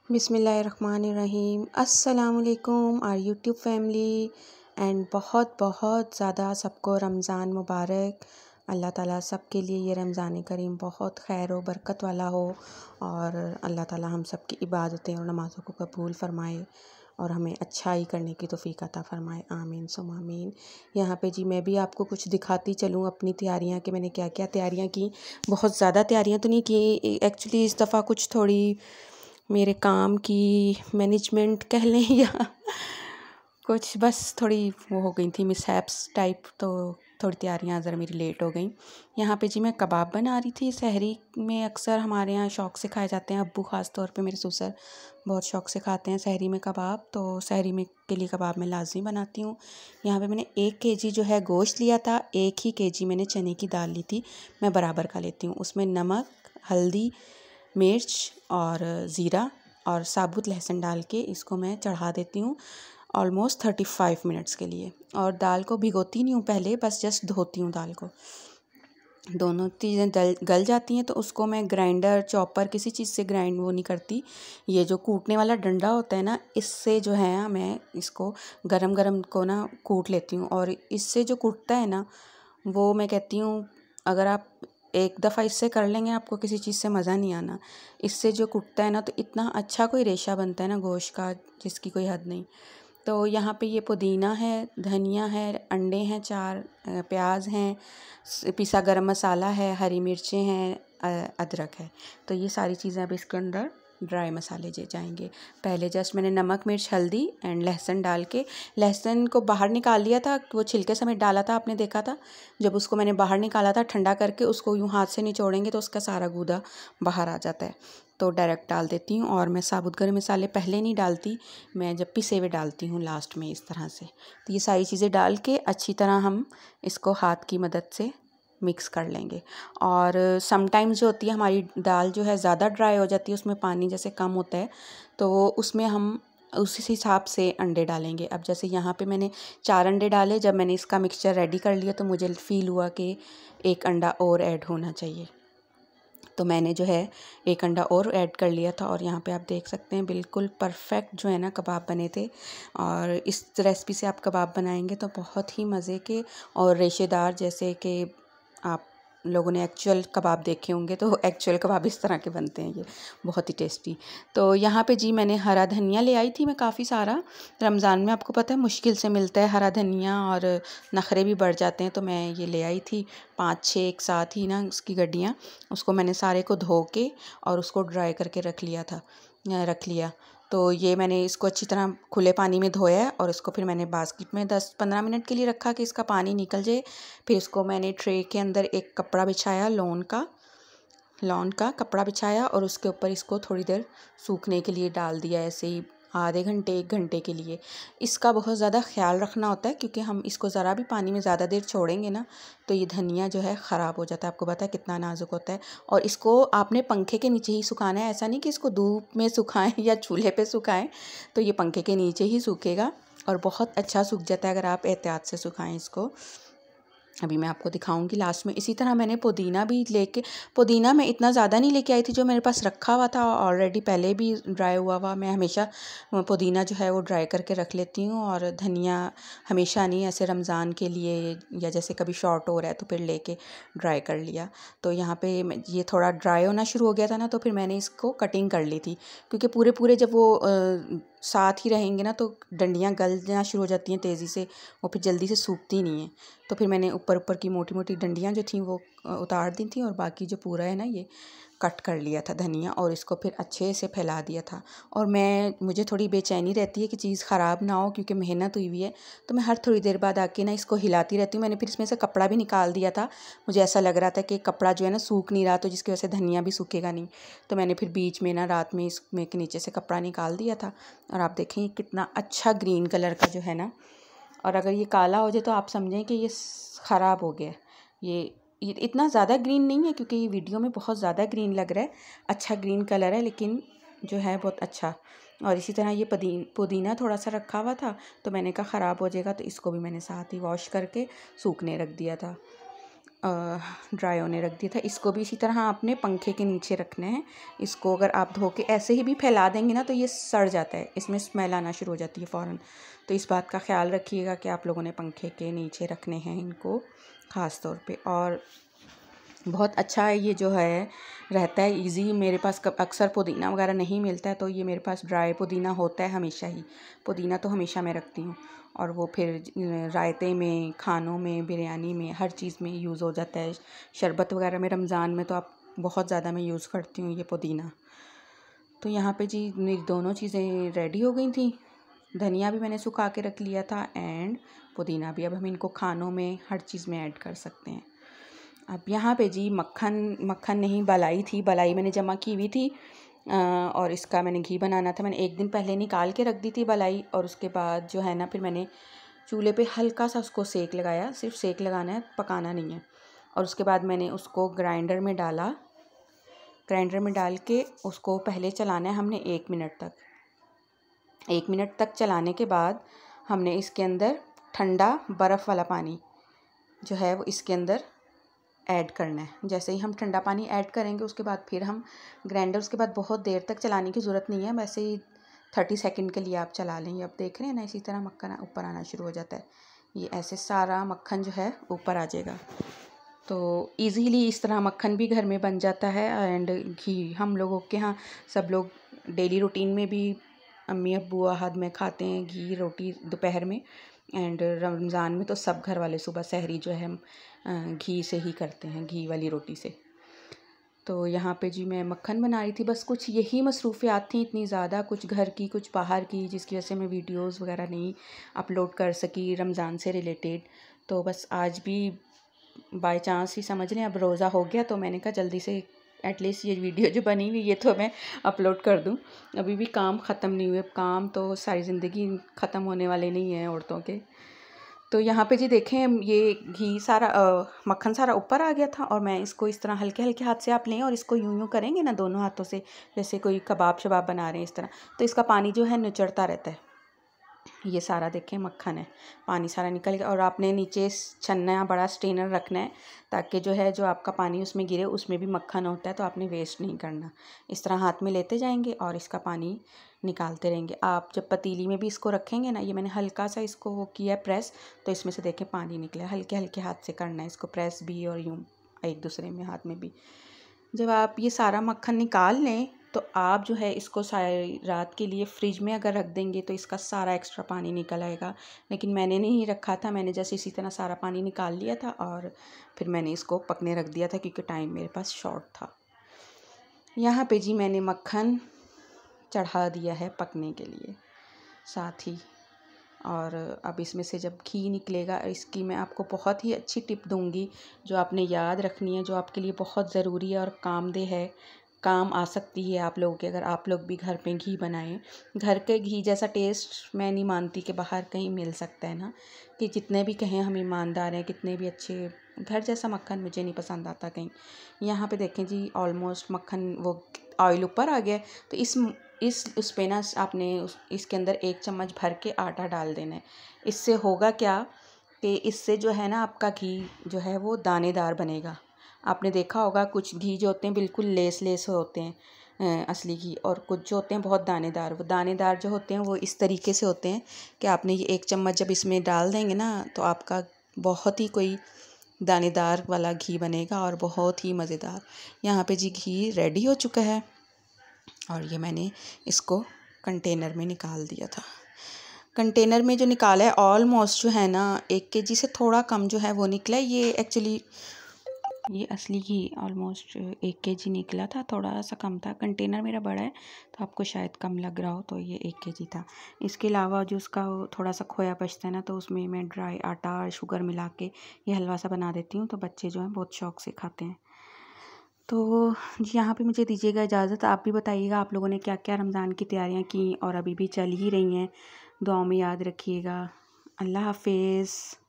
बिस्मिल्लाहिर्रहमानिर्रहीम। अस्सलामुअलैकुम our YouTube family and बहुत बहुत ज़्यादा सबको रमज़ान मुबारक। अल्लाह ताला सबके लिए ये रमज़ान करीम बहुत खैर व बरकत वाला हो और अल्लाह ताला हम सब की इबादतें और नमाज़ों को कबूल फ़रमाए और हमें अच्छाई करने की तौफ़ीक अता फ़रमाए। आमीन सुम आमीन। यहाँ पे जी मैं भी आपको कुछ दिखाती चलूँ अपनी तैयारियाँ कि मैंने क्या क्या तैयारियाँ की। बहुत ज़्यादा तैयारियाँ तो नहीं की, एक्चुअली इस दफ़ा कुछ थोड़ी मेरे काम की मैनेजमेंट कह लें या कुछ बस थोड़ी वो हो गई थी मिसहैप्स टाइप, तो थोड़ी तैयारियां ज़रा मेरी लेट हो गई। यहाँ पे जी मैं कबाब बना रही थी। सहरी में अक्सर हमारे यहाँ शौक़ से खाए जाते हैं, अब्बू ख़ास तौर पे मेरे ससुर बहुत शौक़ से खाते हैं सहरी में कबाब, तो सहरी में के लिए कबाब मैं लाजमी बनाती हूँ। यहाँ पे मैंने 1 केजी जो है गोश्त लिया था, 1 ही केजी मैंने चने की दाल ली थी। मैं बराबर का लेती हूँ। उसमें नमक, हल्दी, मिर्च और ज़ीरा और साबुत लहसुन डाल के इसको मैं चढ़ा देती हूँ ऑलमोस्ट 35 मिनट्स के लिए। और दाल को भिगोती नहीं हूँ पहले, बस जस्ट धोती हूँ दाल को। दोनों चीज़ें गल जाती हैं तो उसको मैं ग्राइंडर चॉपर किसी चीज़ से ग्राइंड वो नहीं करती। ये जो कूटने वाला डंडा होता है ना, इससे जो है मैं इसको गरम गरम को ना कूट लेती हूँ। और इससे जो कूटता है ना, वो मैं कहती हूँ अगर आप एक दफ़ा इससे कर लेंगे आपको किसी चीज़ से मज़ा नहीं आना। इससे जो कुटता है ना तो इतना अच्छा कोई रेशा बनता है ना गोश्त का, जिसकी कोई हद नहीं। तो यहाँ पे ये पुदीना है, धनिया है, अंडे हैं 4, प्याज हैं, पिसा गरम मसाला है, हरी मिर्चें हैं, अदरक है। तो ये सारी चीज़ें अब इसके अंदर ड्राई मसाले जाएंगे। पहले जस्ट मैंने नमक, मिर्च, हल्दी एंड लहसुन डाल के, लहसुन को बाहर निकाल लिया था। वो छिलके समेत डाला था, आपने देखा था। जब उसको मैंने बाहर निकाला था ठंडा करके, उसको यूँ हाथ से निचोड़ेंगे तो उसका सारा गूदा बाहर आ जाता है। तो डायरेक्ट डाल देती हूँ। और मैं साबुत गरम मसाले पहले नहीं डालती, मैं जब पिसे हुए डालती हूँ लास्ट में इस तरह से। तो ये सारी चीज़ें डाल के अच्छी तरह हम इसको हाथ की मदद से मिक्स कर लेंगे। और समटाइम्स जो होती है हमारी दाल जो है ज़्यादा ड्राई हो जाती है, उसमें पानी जैसे कम होता है, तो उसमें हम उसी हिसाब से अंडे डालेंगे। अब जैसे यहाँ पे मैंने 4 अंडे डाले। जब मैंने इसका मिक्सचर रेडी कर लिया तो मुझे फ़ील हुआ कि 1 अंडा और ऐड होना चाहिए, तो मैंने जो है 1 अंडा और ऐड कर लिया था। और यहाँ पे आप देख सकते हैं बिल्कुल परफेक्ट जो है ना कबाब बने थे। और इस रेसिपी से आप कबाब बनाएंगे तो बहुत ही मज़े के और रेशेदार, जैसे कि आप लोगों ने एक्चुअल कबाब देखे होंगे तो एक्चुअल कबाब इस तरह के बनते हैं, ये बहुत ही टेस्टी। तो यहाँ पे जी मैंने हरा धनिया ले आई थी मैं काफ़ी सारा। रमज़ान में आपको पता है मुश्किल से मिलता है हरा धनिया और नखरे भी बढ़ जाते हैं, तो मैं ये ले आई थी 5-6 एक साथ ही ना उसकी गड्डियाँ। उसको मैंने सारे को धो के और उसको ड्राई करके रख लिया। तो ये मैंने इसको अच्छी तरह खुले पानी में धोया है और इसको फिर मैंने बास्केट में 10-15 मिनट के लिए रखा कि इसका पानी निकल जाए। फिर इसको मैंने ट्रे के अंदर एक कपड़ा बिछाया, लॉन का कपड़ा बिछाया और उसके ऊपर इसको थोड़ी देर सूखने के लिए डाल दिया, ऐसे ही आधे घंटे 1 घंटे के लिए। इसका बहुत ज़्यादा ख्याल रखना होता है क्योंकि हम इसको ज़रा भी पानी में ज़्यादा देर छोड़ेंगे ना तो ये धनिया जो है ख़राब हो जाता है। आपको पता है कितना नाजुक होता है। और इसको आपने पंखे के नीचे ही सुखाना है, ऐसा नहीं कि इसको धूप में सुखाएं या चूल्हे पे सुखाएं। तो ये पंखे के नीचे ही सूखेगा और बहुत अच्छा सूख जाता है अगर आप एहतियात से सुखाएं इसको। अभी मैं आपको दिखाऊंगी लास्ट में। इसी तरह मैंने पुदीना मैं इतना ज़्यादा नहीं लेके आई थी, जो मेरे पास रखा हुआ था ऑलरेडी पहले भी ड्राई हुआ। मैं हमेशा पुदीना जो है वो ड्राई करके रख लेती हूँ। और धनिया हमेशा नहीं, ऐसे रमज़ान के लिए या जैसे कभी शॉर्ट हो रहा है तो फिर लेके ड्राई कर लिया। तो यहाँ पे ये थोड़ा ड्राई होना शुरू हो गया था ना, तो फिर मैंने इसको कटिंग कर ली थी क्योंकि पूरे जब वो साथ ही रहेंगे ना तो डंडियाँ गलना शुरू हो जाती हैं तेज़ी से, वो फिर जल्दी से सूखती नहीं है। तो फिर मैंने ऊपर की मोटी मोटी डंडियाँ जो थी वो उतार दी थी और बाकी जो पूरा है ना ये कट कर लिया था धनिया और इसको फिर अच्छे से फैला दिया था। और मुझे थोड़ी बेचैनी रहती है कि चीज़ ख़राब ना हो क्योंकि मेहनत हुई है, तो मैं हर थोड़ी देर बाद आके ना इसको हिलाती रहती हूँ। मैंने फिर इसमें से कपड़ा भी निकाल दिया था, मुझे ऐसा लग रहा था कि कपड़ा जो है ना सूख नहीं रहा, तो जिसकी वजह से धनिया भी सूखेगा नहीं। तो मैंने फिर बीच में ना रात में इसमें के नीचे से कपड़ा निकाल दिया था। और आप देखें कितना अच्छा ग्रीन कलर का जो है ना, और अगर ये काला हो जाए तो आप समझें कि ये ख़राब हो गया। ये इतना ज़्यादा ग्रीन नहीं है क्योंकि ये वीडियो में बहुत ज़्यादा ग्रीन लग रहा है, अच्छा ग्रीन कलर है लेकिन जो है बहुत अच्छा। और इसी तरह ये पुदीना थोड़ा सा रखा हुआ था तो मैंने कहा ख़राब हो जाएगा, तो इसको भी मैंने साथ ही वॉश करके सूखने रख दिया था। ड्राई होने रख दिया था। इसको भी इसी तरह आपने पंखे के नीचे रखना है। इसको अगर आप धो के ऐसे ही भी फैला देंगे ना तो ये सड़ जाता है, इसमें स्मेल आना शुरू हो जाती है फ़ौरन। तो इस बात का ख्याल रखिएगा कि आप लोगों ने पंखे के नीचे रखने हैं इनको ख़ास तौर पे। और बहुत अच्छा है ये जो है रहता है इजी। मेरे पास अक्सर पुदीना वगैरह नहीं मिलता है तो ये मेरे पास ड्राई पुदीना होता है हमेशा ही। पुदीना तो हमेशा मैं रखती हूँ और वो फिर रायते में, खानों में, बिरयानी में, हर चीज़ में यूज़ हो जाता है। शरबत वगैरह में रमज़ान में तो आप बहुत ज़्यादा मैं यूज़ करती हूँ ये पुदीना। तो यहाँ पे जी मेरी दोनों चीज़ें रेडी हो गई थी। धनिया भी मैंने सुखा के रख लिया था एंड पुदीना भी। अब हम इनको खानों में हर चीज़ में ऐड कर सकते हैं। अब यहाँ पे जी मक्खन नहीं मलाई थी, मलाई मैंने जमा की हुई थी और इसका मैंने घी बनाना था। मैंने एक दिन पहले निकाल के रख दी थी मलाई और उसके बाद जो है ना फिर मैंने चूल्हे पे हल्का सा उसको सेक लगाया। सिर्फ सेक लगाना है, पकाना नहीं है। और उसके बाद मैंने उसको ग्राइंडर में डाला। ग्राइंडर में डाल के उसको पहले चलाना है हमने 1 मिनट तक। 1 मिनट तक चलाने के बाद हमने इसके अंदर ठंडा बर्फ़ वाला पानी जो है वो इसके अंदर ऐड करना है। जैसे ही हम ठंडा पानी ऐड करेंगे उसके बाद फिर हम ग्राइंडर, उसके बाद बहुत देर तक चलाने की ज़रूरत नहीं है, वैसे ही 30 सेकंड के लिए आप चला लें। अब देख रहे हैं ना, इसी तरह मक्खन ऊपर आना शुरू हो जाता है। ये ऐसे सारा मक्खन जो है ऊपर आ जाएगा। तो इजीली इस तरह मक्खन भी घर में बन जाता है। एंड घी हम लोगों के यहाँ सब लोग डेली रूटीन में भी अम्मी अब्बू हाथ में खाते हैं घी रोटी दोपहर में। एंड रमज़ान में तो सब घर वाले सुबह सहरी जो है हम घी से ही करते हैं, घी वाली रोटी से। तो यहाँ पे जी मैं मक्खन बना रही थी। बस कुछ यही मसरूफ़ियात थी, इतनी ज़्यादा, कुछ घर की कुछ बाहर की, जिसकी वजह से मैं वीडियोस वगैरह नहीं अपलोड कर सकी रमज़ान से रिलेटेड। तो बस आज भी बाय चांस ही समझ लें अब रोज़ा हो गया तो मैंने कहा जल्दी से एटलीस्ट ये वीडियो जो बनी हुई ये तो मैं अपलोड कर दूं। अभी भी काम ख़त्म नहीं हुए। काम तो सारी ज़िंदगी ख़त्म होने वाले नहीं हैं औरतों के। तो यहाँ पे जी देखें ये घी सारा मक्खन सारा ऊपर आ गया था और मैं इसको इस तरह हल्के हल्के हाथ से आप लें और इसको यूं यूं करेंगे ना दोनों हाथों से, जैसे कोई कबाब शबाब बना रहे हैं इस तरह, तो इसका पानी जो है निचड़ता रहता है। ये सारा देखें मक्खन है, पानी सारा निकल गया। और आपने नीचे छन्ना बड़ा स्ट्रेनर रखना है ताकि जो है जो आपका पानी उसमें गिरे, उसमें भी मक्खन होता है तो आपने वेस्ट नहीं करना। इस तरह हाथ में लेते जाएंगे और इसका पानी निकालते रहेंगे। आप जब पतीली में भी इसको रखेंगे ना, ये मैंने हल्का सा इसको वो किया प्रेस, तो इसमें से देखें पानी निकला। हल्के हल्के हाथ से करना है इसको प्रेस भी और यूँ एक दूसरे में हाथ में भी। जब आप ये सारा मक्खन निकाल लें तो आप जो है इसको सारी रात के लिए फ्रिज में अगर रख देंगे तो इसका सारा एक्स्ट्रा पानी निकल आएगा। लेकिन मैंने नहीं रखा था, मैंने जैसे इसी तरह सारा पानी निकाल लिया था और फिर मैंने इसको पकने रख दिया था क्योंकि टाइम मेरे पास शॉर्ट था। यहाँ पे जी मैंने मक्खन चढ़ा दिया है पकने के लिए साथ ही। और अब इसमें से जब घी निकलेगा, इसकी मैं आपको बहुत ही अच्छी टिप दूंगी जो आपने याद रखनी है, जो आपके लिए बहुत ज़रूरी है और कामदेह है, काम आ सकती है आप लोगों के, अगर आप लोग भी घर पे घी बनाएं। घर के घी जैसा टेस्ट मैं नहीं मानती कि बाहर कहीं मिल सकता है ना, कि जितने भी कहें हम ईमानदार हैं, कितने भी अच्छे, घर जैसा मक्खन मुझे नहीं पसंद आता कहीं। यहाँ पे देखें जी ऑलमोस्ट मक्खन वो ऑयल ऊपर आ गया है। तो उस पे ना आपने इसके अंदर 1 चम्मच भर के आटा डाल देना है। इससे होगा क्या कि इससे जो है ना आपका घी जो है वो दानेदार बनेगा। आपने देखा होगा कुछ घी जो होते हैं बिल्कुल लेस होते हैं असली घी, और कुछ जो होते हैं बहुत दानेदार। वो दानेदार जो होते हैं वो इस तरीके से होते हैं कि आपने ये 1 चम्मच जब इसमें डाल देंगे ना तो आपका बहुत ही कोई दानेदार वाला घी बनेगा और बहुत ही मज़ेदार। यहाँ पे जी घी रेडी हो चुका है और ये मैंने इसको कंटेनर में निकाल दिया था। कंटेनर में जो निकाला है ऑलमोस्ट जो है ना 1 केजी से थोड़ा कम जो है वो निकला है। ये एक्चुअली ये असली घी ऑलमोस्ट 1 केजी निकला था, थोड़ा सा कम था। कंटेनर मेरा बड़ा है तो आपको शायद कम लग रहा हो, तो ये 1 केजी था। इसके अलावा जो उसका थोड़ा सा खोया बचता है ना, तो उसमें मैं ड्राई आटा और शुगर मिला के ये हलवा सा बना देती हूँ, तो बच्चे जो हैं बहुत शौक़ से खाते हैं। तो जी यहाँ पे मुझे दीजिएगा इजाज़त। आप भी बताइएगा आप लोगों ने क्या क्या रमज़ान की तैयारियाँ की और अभी भी चल ही रही हैं। दुआओं में याद रखिएगा। अल्लाह हाफ़िज़।